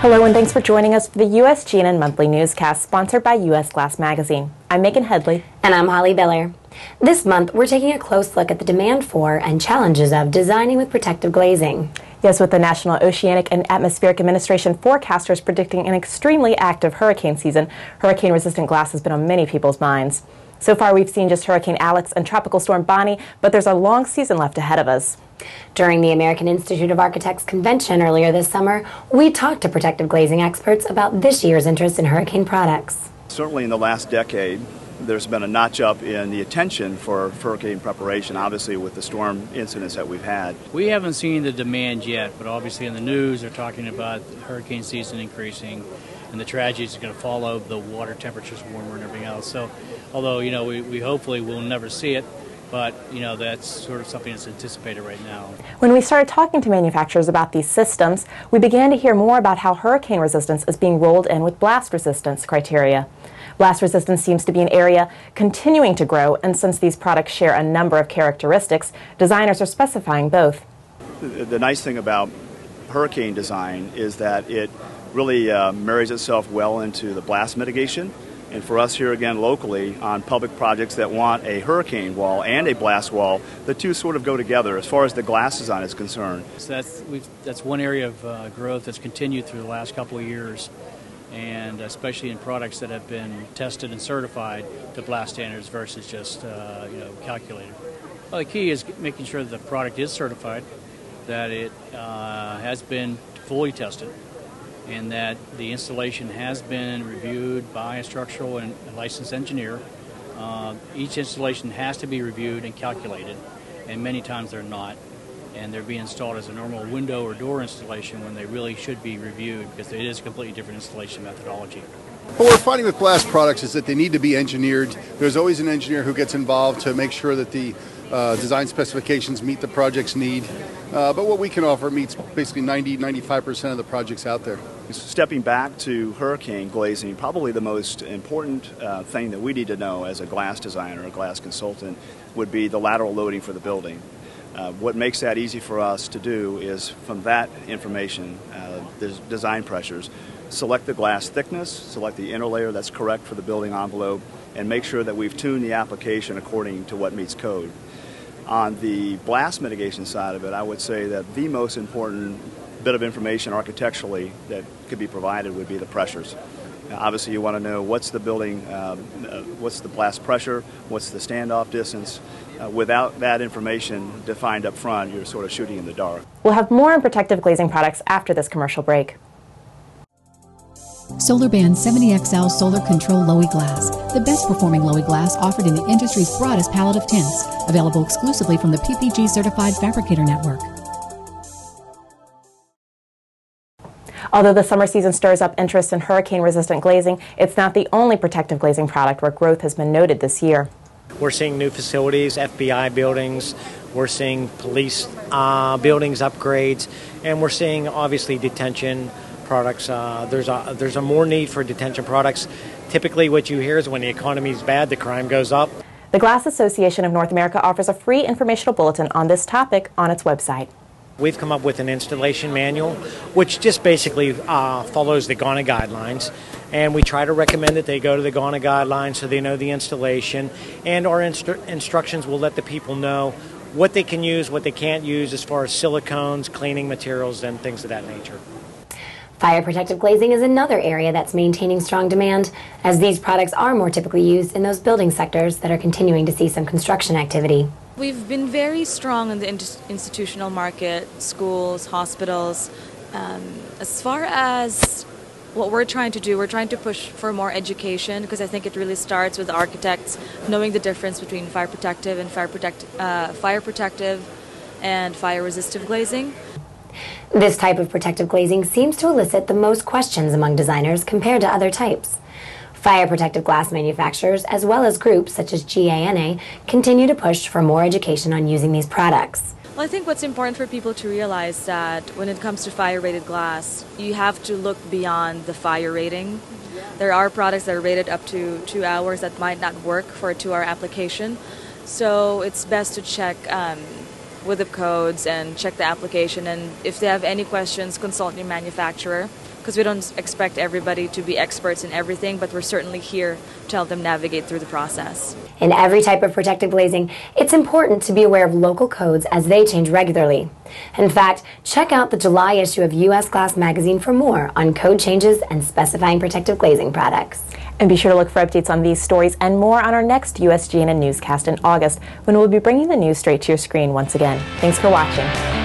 Hello and thanks for joining us for the U.S. GNN Monthly Newscast, sponsored by U.S. Glass Magazine. I'm Megan Headley. And I'm Holly Biller. This month, we're taking a close look at the demand for and challenges of designing with protective glazing. Yes, with the National Oceanic and Atmospheric Administration forecasters predicting an extremely active hurricane season, hurricane-resistant glass has been on many people's minds. So far, we've seen just Hurricane Alex and Tropical Storm Bonnie, but there's a long season left ahead of us. During the American Institute of Architects convention earlier this summer, we talked to protective glazing experts about this year's interest in hurricane products. Certainly in the last decade, there's been a notch up in the attention for hurricane preparation, obviously with the storm incidents that we've had. We haven't seen the demand yet, but obviously in the news they're talking about hurricane season increasing and the tragedies are going to follow, the water temperatures warmer and everything else. So, although, we hopefully will never see it, but, that's sort of something that's anticipated right now. When we started talking to manufacturers about these systems, we began to hear more about how hurricane resistance is being rolled in with blast resistance criteria. Blast resistance seems to be an area continuing to grow, and since these products share a number of characteristics, designers are specifying both. The nice thing about hurricane design is that it really marries itself well into the blast mitigation. And for us here again locally on public projects that want a hurricane wall and a blast wall, the two sort of go together as far as the glass design is concerned. So that's one area of growth that's continued through the last couple of years, and especially in products that have been tested and certified to blast standards versus just calculated. Well, the key is making sure that the product is certified, that it has been fully tested, and that the installation has been reviewed by a structural and a licensed engineer. Each installation has to be reviewed and calculated, and many times they're not. And they're being installed as a normal window or door installation when they really should be reviewed because it is a completely different installation methodology. What we're finding with glass products is that they need to be engineered. There's always an engineer who gets involved to make sure that the design specifications meet the project's need. But what we can offer meets basically 90-95% of the projects out there. Stepping back to hurricane glazing, probably the most important thing that we need to know as a glass designer, a glass consultant, would be the lateral loading for the building. What makes that easy for us to do is, from that information, the design pressures, select the glass thickness, select the inner layer that's correct for the building envelope, and make sure that we've tuned the application according to what meets code. On the blast mitigation side of it, I would say that the most important bit of information architecturally that could be provided would be the pressures. Obviously, you want to know what's the building, what's the blast pressure, what's the standoff distance. Without that information defined up front, you're sort of shooting in the dark. We'll have more on protective glazing products after this commercial break. SolarBand 70XL Solar Control Lowy Glass, the best performing Lowy glass offered in the industry's broadest palette of tints, available exclusively from the PPG Certified Fabricator Network. Although the summer season stirs up interest in hurricane-resistant glazing, it's not the only protective glazing product where growth has been noted this year. We're seeing new facilities, FBI buildings, we're seeing police buildings upgrades, and we're seeing obviously detention products. There's a more need for detention products. Typically what you hear is when the economy is bad, the crime goes up. The Glass Association of North America offers a free informational bulletin on this topic on its website. We've come up with an installation manual, which just basically follows the GANA guidelines. And we try to recommend that they go to the GANA guidelines so they know the installation. And our instructions will let the people know what they can use, what they can't use as far as silicones, cleaning materials, and things of that nature. Fire protective glazing is another area that's maintaining strong demand, as these products are more typically used in those building sectors that are continuing to see some construction activity. We've been very strong in the institutional market, schools, hospitals. As far as what we're trying to do, we're trying to push for more education, because I think it really starts with architects knowing the difference between fire protective and fire resistive glazing. This type of protective glazing seems to elicit the most questions among designers compared to other types. Fire protective glass manufacturers, as well as groups such as GANA, continue to push for more education on using these products. Well, I think what's important for people to realize that when it comes to fire-rated glass, you have to look beyond the fire rating. There are products that are rated up to 2 hours that might not work for a 2-hour application. So it's best to check with the codes and check the application. And if they have any questions, consult your manufacturer. because we don't expect everybody to be experts in everything, but we're certainly here to help them navigate through the process. In every type of protective glazing, it's important to be aware of local codes as they change regularly. In fact, check out the July issue of U.S. Glass Magazine for more on code changes and specifying protective glazing products. And be sure to look for updates on these stories and more on our next USGN Newscast in August, when we'll be bringing the news straight to your screen once again. Thanks for watching.